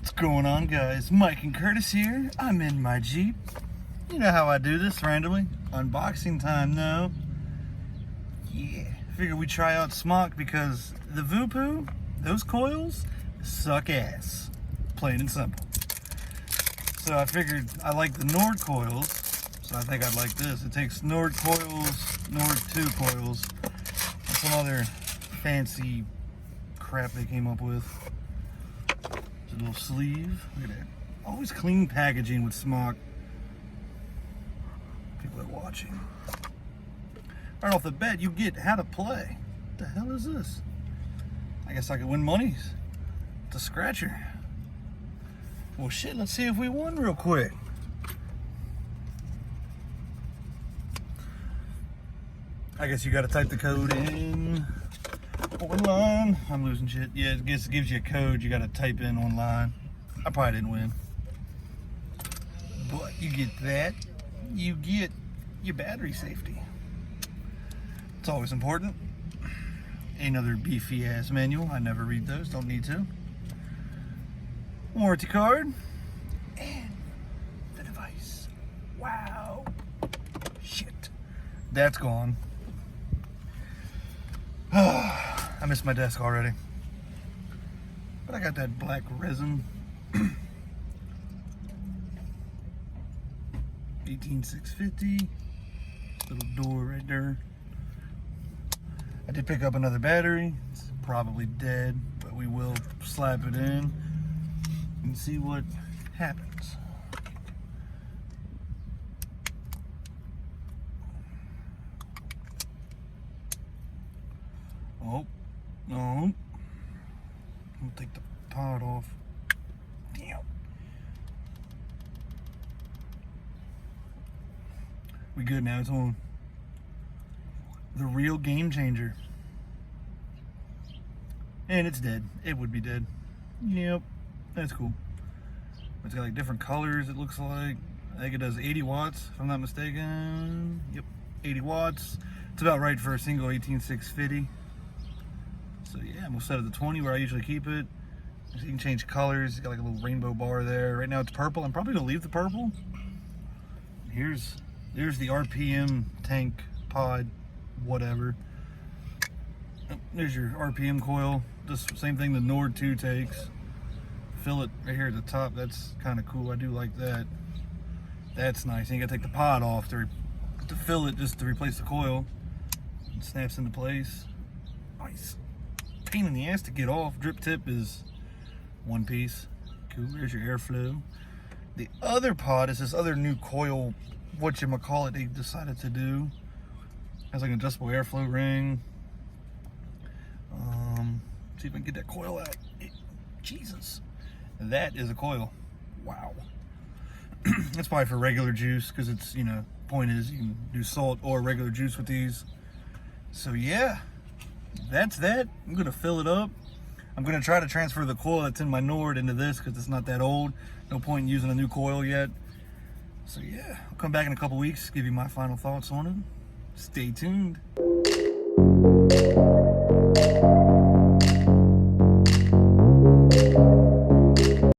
What's going on, guys? Mike and Curtis here. I'm in my Jeep. You know how I do this randomly. Unboxing time, no. Yeah. Figured we'd try out Smok because the Voopoo, those coils, suck ass. Plain and simple. So I figured I like the Nord coils, so I think I'd like this. It takes Nord coils, Nord 2 coils, and some other fancy crap they came up with. A little sleeve. Look at that. Always clean packaging with Smok. People are watching. Right off the bat, you get how to play. What the hell is this? I guess I could win monies. It's a scratcher. Well, shit, let's see if we won real quick. I guess you gotta type the code in online. I'm losing shit. Yeah, it gives you a code you gotta type in online. I probably didn't win. But you get that. You get your battery safety. It's always important. Another beefy ass manual. I never read those, don't need to. Warranty card. And the device. Wow. Shit. That's gone. I missed my desk already. But I got that black resin. 18650. Little door right there. I did pick up another battery. It's probably dead, but we will slap it in and see what happens. Oh, no. I'll take the pod off. Damn. We good now, it's on. The real game changer. And it's dead. It would be dead. Yep, that's cool. It's got like different colors, it looks like. I think it does 80 watts, if I'm not mistaken. Yep, 80 watts. It's about right for a single 18650. So yeah, we'll set it to 20 where I usually keep it. So you can change colors. You got like a little rainbow bar there. Right now it's purple. I'm probably gonna leave the purple. There's the RPM tank pod, whatever. Oh, there's your RPM coil. Just same thing the Nord 2 takes. Fill it right here at the top. That's kind of cool. I do like that. That's nice. And you gotta take the pod off to fill it, just to replace the coil. It snaps into place. Nice. Pain in the ass to get off. Drip tip is one piece. Cool. There's your airflow. The other pod is this other new coil, whatchamacallit, they decided to do. Has like an adjustable airflow ring. See if I can get that coil out. Jesus. That is a coil. Wow. It's probably for regular juice because it's, you know, point is you can do salt or regular juice with these. So yeah. That's that. I'm gonna fill it up. I'm gonna try to transfer the coil that's in my Nord into this because it's not that old. No point in using a new coil yet. So yeah, I'll come back in a couple weeks, give you my final thoughts on it. Stay tuned.